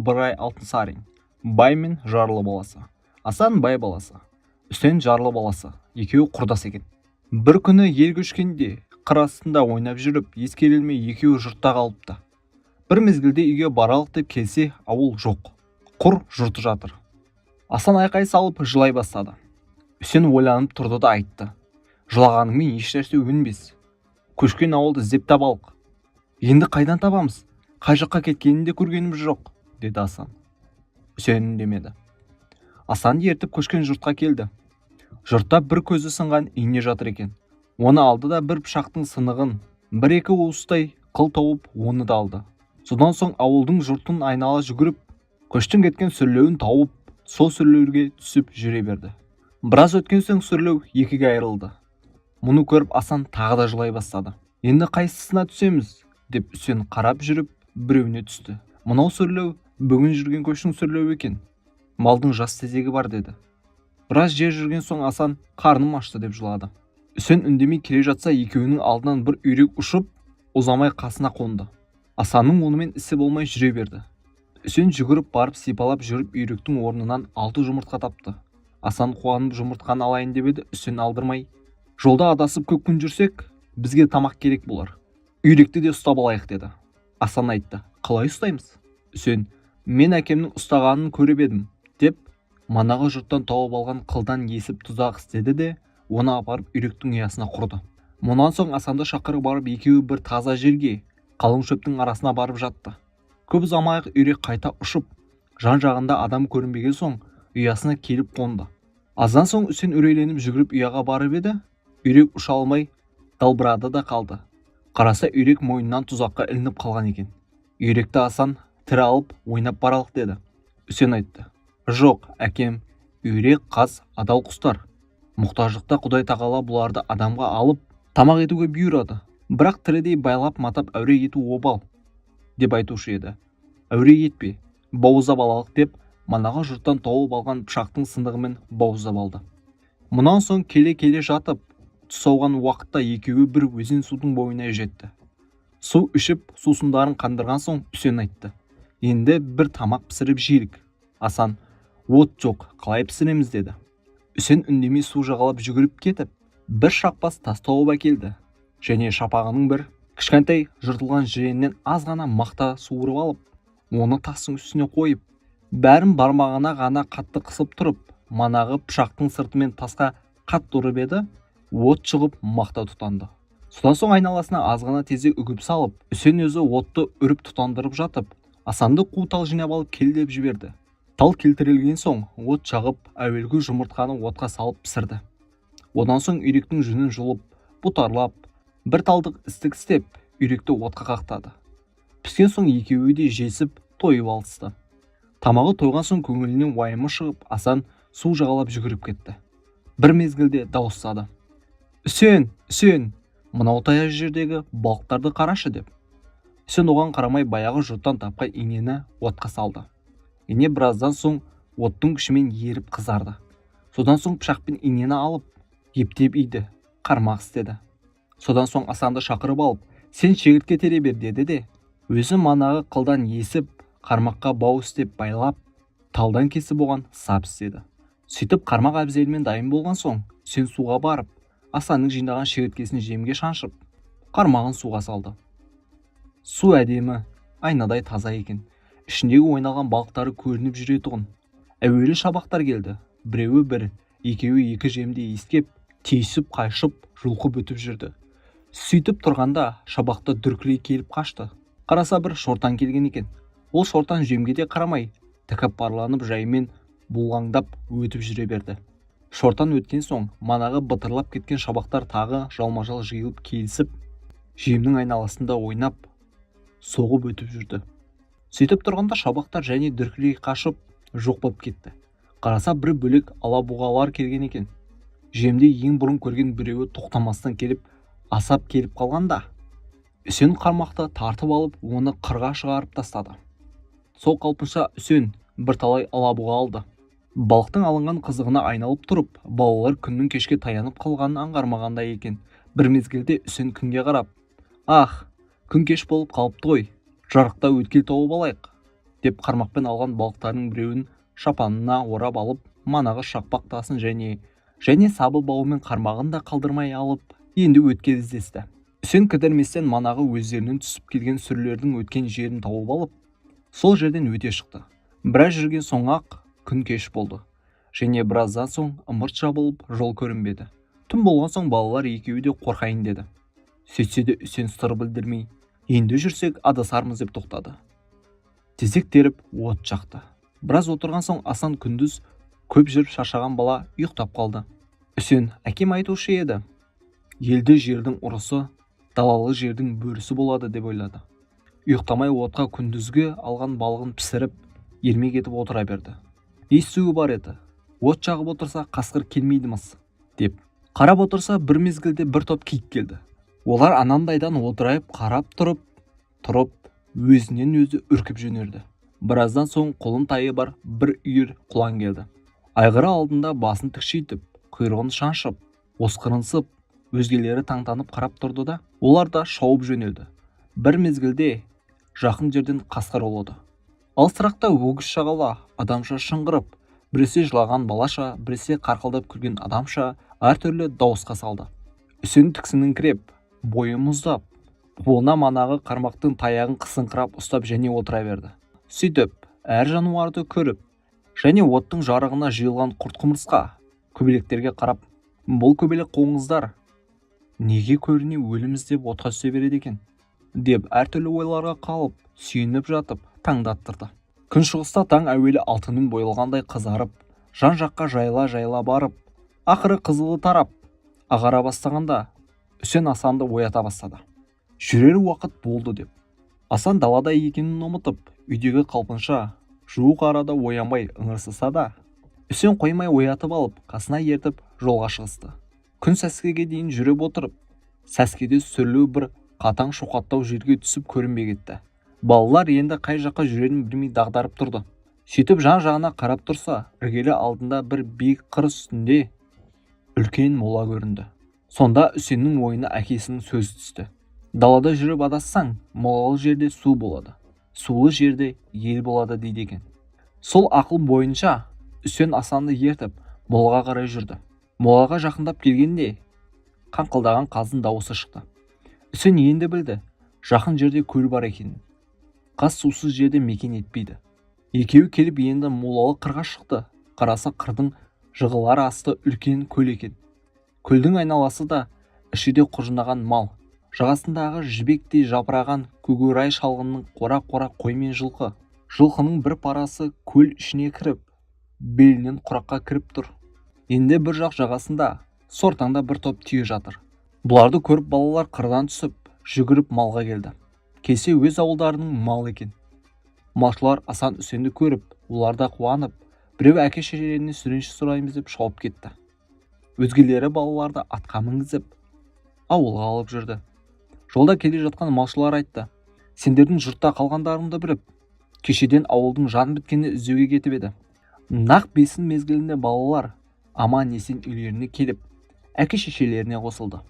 Ыбырай Алтынсарин, бай мен жарлы баласы. Асан бай баласы, Үсен жарлы баласы, екеуі құрдас екен. Бір күні ел көшкенде, қыр астында ойнап жүріп, ескерілмей екеуі жұртта қалыпты. Бір мезгілде үйге баралық деп келсе, ауыл жоқ, құр жұрты жатыр. Асан айқай салып жылай бастады. Үсен ойланып тұрды да айтты: жылағаныңмен ешнәрсе өнбес. Көшкен ауылды іздеп табалық. Енді қайдан табамыз? Қай жаққа кеткенін де көргеніміз жоқ, деді Асан. Үсен үндемеді. Асанды ертіп көшкен жұртқа келді. Жұртта бір көзі сынған ине жатыр екен. Оны алды да бір пышақтың сынығын, бір-екі уыстай қыл тауып, оны да алды. Содан соң ауылдың жұртын айнала жүгіріп, көштің кеткен сүрлеуін тауып, сол сүрлеуге түсіп жүре берді. Біраз өткен соң сүрлеу екіге айырылды. Мұны көріп Асан тағы да жылай бастады. Енді қайсысына түсеміз деп Үсен қарап жүріп, біреуіне түсті. Мынау сүрлеу бүгін жүрген көштің сүрлеуі екен. Малдың жас тезегі бар, деді. Біраз жер жүрген соң Асан қарным ашты деп жылады. Үсен үндемей келе жатса, екеуінің алдынан бір үйрек ұшып, ұзамай қасына қонды. Асанның онымен ісі болмай жүре берді. Үсен жүгіріп барып сипалап жүріп үйректің орнынан 6 жұмыртқа тапты. Асан қуанып жұмыртқаны алайын деп еді, Үсен алдырмай: жолда адасып көп күн жүрсек, бізге тамақ керек болар. Үйректі де ұстап алайық, деді. Асан айтты: қалай ұстаймыз? Үсен: мен әкемнің ұстағанын көріп едім, деп манағы жұрттан тауып алған қылдан есіп тұзақ істеді де, оны апарып үйректің ұясына құрды. Мұнан соң Асанды шақырып барып, екеуі бір таза жерге, қалың шөптің арасына барып жатты. Көп ұзамай үйрек қайта ұшып, жан-жағында адам көрінбеген соң ұясына келіп қонды. Аздан соң Үсен үрейленіп жүгіріп ұяға барып еді, үйрек ұша алмай далбырады да қалды. Қараса, үйрек мойнынан тұзаққа ілініп қалған екен. Үйректі Асан тірі алып ойнап баралық, деді. Үсен айтты: жоқ, әкем, үйрек, қаз адал құстар. Мұқтаждықта Құдай тағала бұларды адамға алып тамақ етуге бұйырады. Бірақ тірідей байлап матап әуре ету обал, деп айтушы еді. Әуре етпе, бауыздап алалық, деп манағы жұрттан тауып алған пышақтың сындығымен бауыздап алды. Мұнан соң келе-келе жатып, түс ауған уақытта екеуі бір өзен судың бойына жетті. Су ішіп, сусындарын қандырған соң Үсен айтты: енді бір тамақ пісіріп жейік. Асан: от жоқ, қалай пісіреміз, деді. Үсен үндемей су жағалап жүгіріп кетіп, бір шақпас тас тауып әкелді. Және шапағының бір кішкентай жыртылған жиреннен аз ғана мақта суырып алып, оны тастың үстіне қойып, бәрін бармағына ғана қатты қысып тұрып, манағы пышақтың сыртымен тасқа қатты ұрып еді, от шығып мақта тұтанды. Содан соң айналасына аз ғана тезек үгіп салып, Үсен өзі отты үріп тұтандырып жатып, Асанды қу тал жинап алып кел деп жіберді. Тал келтірілген соң от жағып, әуелгі жұмыртқаны отқа салып пісірді. Одан соң үйректің жүнін жұлып, бұтарлап, бір талдық істік істеп, үйректі отқа қақтады. Піскен соң екеуі де жесіп, тойып алысты. Тамағы тойған соң көңілінен уайымы шығып, Асан су жағалап жүгіріп кетті. Бір мезгілде дауыстады: Үсен, Үсен, мынау таяз жердегі балықтарды қарашы, деп. Үсен оған қарамай баяғы жұрттан тапқан инені отқа салды. Ине біраздан соң оттың күшімен еріп қызарды. Содан соң пышақпен инені алып, ептеп иді, қармақ істеді. Содан соң Асанды шақырып алып: сен шегіртке тере бер, деді де, өзі манағы қылдан есіп, қармаққа бау істеп байлап, талдан кесіп оған сап істеді. Сөйтіп қармақ әбзелмен дайын болған соң, Үсен суға барып, Асанның жинаған шегірткесін жемге шаншып, қармағын суға салды. Су әдемі, айнадай таза екен. Ішіндегі ойналған балықтары көрініп жүретұғын. Әуелі шабақтар келді. Біреуі бір, екеуі екі жемде иіскеп, тиісіп, қайшып, жұлқып өтіп жүрді. Сөйтіп тұрғанда шабақты дүркілей келіп қашты. Қараса бір шортан келген екен. Ол шортан жемге де қарамай, тәкаппарланып жаймен бұлғаңдап өтіп жүре берді. Шортан өткен соң, манағы бытырлап кеткен шабақтар тағы жалма-жал жиылып келісіп, жемнің айналасында ойнап, соғып өтіп жүрді. Сөйтіп тұрғанда шабақтар және дүркілей қашып, жоқ болып кетті. Қараса бір бөлек алабұғалар келген екен. Жемде ең бұрын көрген біреуі тоқтамастан келіп, асап келіп қалғанда, Үсен қармақты тартып алып, оны қырға шығарып тастады. Сол қалпынша Үсен бірталай алабұға алды. Балықтың алынған қызығына айналып тұрып, балалар күннің кешке таянып қалғанын аңғармағандай екен. Бір мезгілде Үсен күнге қарап: ах, күн кеш болып қалыпты ғой, жарықта өткел тауып алайық. деп қармақпен алған балықтардың біреуін шапанына орап алып, манағы шақпақ тасын және сабы бауымен қармағын да қалдырмай алып, енді өткел іздесті. Үсен кідірместен манағы өздерінің түсіп келген сүрлердің өткен жерін тауып алып, сол жерден өте шықты. Біраз жүрген соң ақ күн кеш болды, және біраздан соң ымырт жабылып жол көрінбеді. Түн болған соң балалар екеуі де қорқайын деді. Сөйтсе де Үсен сыр білдірмей, енді жүрсек адасармыз деп тоқтады. Тезек теріп от жақты. Біраз отырған соң Асан күндіз көп жүріп шаршаған бала ұйықтап қалды. Үсен әкем айтушы еді, елді жердің ұрысы, далалы жердің бөрісі болады деп ойлады. Ұйықтамай отқа күндізгі алған балығын пісіріп, ермек етіп отыра берді. Естуі бар еді, от жағып отырса қасқыр келмейді-мыс деп. Қарап отырса бір мезгілде бір топ киік келді. Олар анандайдан отырайып қарап тұрып, өзінен өзі үркіп жөнерді. Біраздан соң қолын тайы бар бір үйір құлан келді. Айғыры алдында басын тікшейтіп, құйрығын шаншып, осқырынсып, өзгелері таңданып қарап тұрды да, олар да шауып жөнелді. Бір мезгілде жақын жерден қасқыр ұлыды. Алысырақта өгіз шағала, адамша шыңғырып, біресе жылаған балаша, біресе қарқылдап күлген адамша әртүрлі дауысқа салды. Үсен тіксініңкіреп, бойы мұздап, қолына манағы қармақтың таяғын қысыңқырап ұстап және отыра берді. Сөйтіп, әр жануарды көріп, және оттың жарығына жиылған құрт-құмырсқа, көбелектерге қарап, бұл көбелек қоңыздар неге көріне өліміз деп отқа түсе береді екен, деп әртүрлі ойларға қалып, сүйініп жатып, таңдаттырды. Күншығыста таң әуелі алтынмен боялғандай қызарып, жан-жаққа жайла барып, ақыры қызылы тарап, ағара бастағанда Үсен Асанды оята бастады. Жүрер уақыт болды деп. Асан далада екенін ұмытып, үйдегі қалпынша жуық арада оянбай ыңырсыса да, Үсен қоймай оятып алып, қасына ертіп жолға шығысты. Күн сәскеге дейін жүріп отырып, сәскеде сүрлеу бір қатаң шоқаттау жерге түсіп көрінбей кетті. Балалар енді қай жаққа жүрерін білмей дағдарып тұрды. Сөйтіп жан-жағына қарап тұрса, іргелі алдында бір биік қыр үстінде үлкен мола көрінді. Сонда Үсеннің ойына әкесінің сөзі түсті. Далада жүріп адассаң, молалы жерде су болады, сулы жерде ел болады дейді екен. Сол ақыл бойынша Үсен Асанды ертіп молаға қарай жүрді. Молаға жақындап келгенде қаңқылдаған қаздың дауысы шықты. Үсен енді білді, жақын жерде көл бар екенін. Қаз сусыз жерде мекен етпейді. Екеуі келіп енді молалы қырға шықты. Қараса қырдың жығылар асты үлкен көл екен. Көлдің айналасы да, іші де құжынаған мал. Жағасындағы жібектей жапыраған көкорай шалғынның қора-қора қой мен жылқы. Жылқының бір парасы көл ішіне кіріп, белінен құраққа кіріп тұр. Енді бір жақ жағасында сортаңда бір топ түйе жатыр. Бұларды көріп балалар қырдан түсіп, жүгіріп малға келді. Кесе өз ауылдарының мал екен. Малшылар Асан Үсенді көріп, оларда қуанып, біреу әке-шешелеріне сүренші сұраймыз деп шауып кетті. Өзгелері балаларды атқа мінгізіп, ауылға алып жүрді. Жолда келе жатқан малшылар айтты: сендердің жұртта қалғандарыңды біліп, кешеден ауылдың жан біткені іздеуге кетіп еді. Нақ бесін мезгілінде балалар аман есен үйлеріне келіп, әке-шешелеріне қосылды.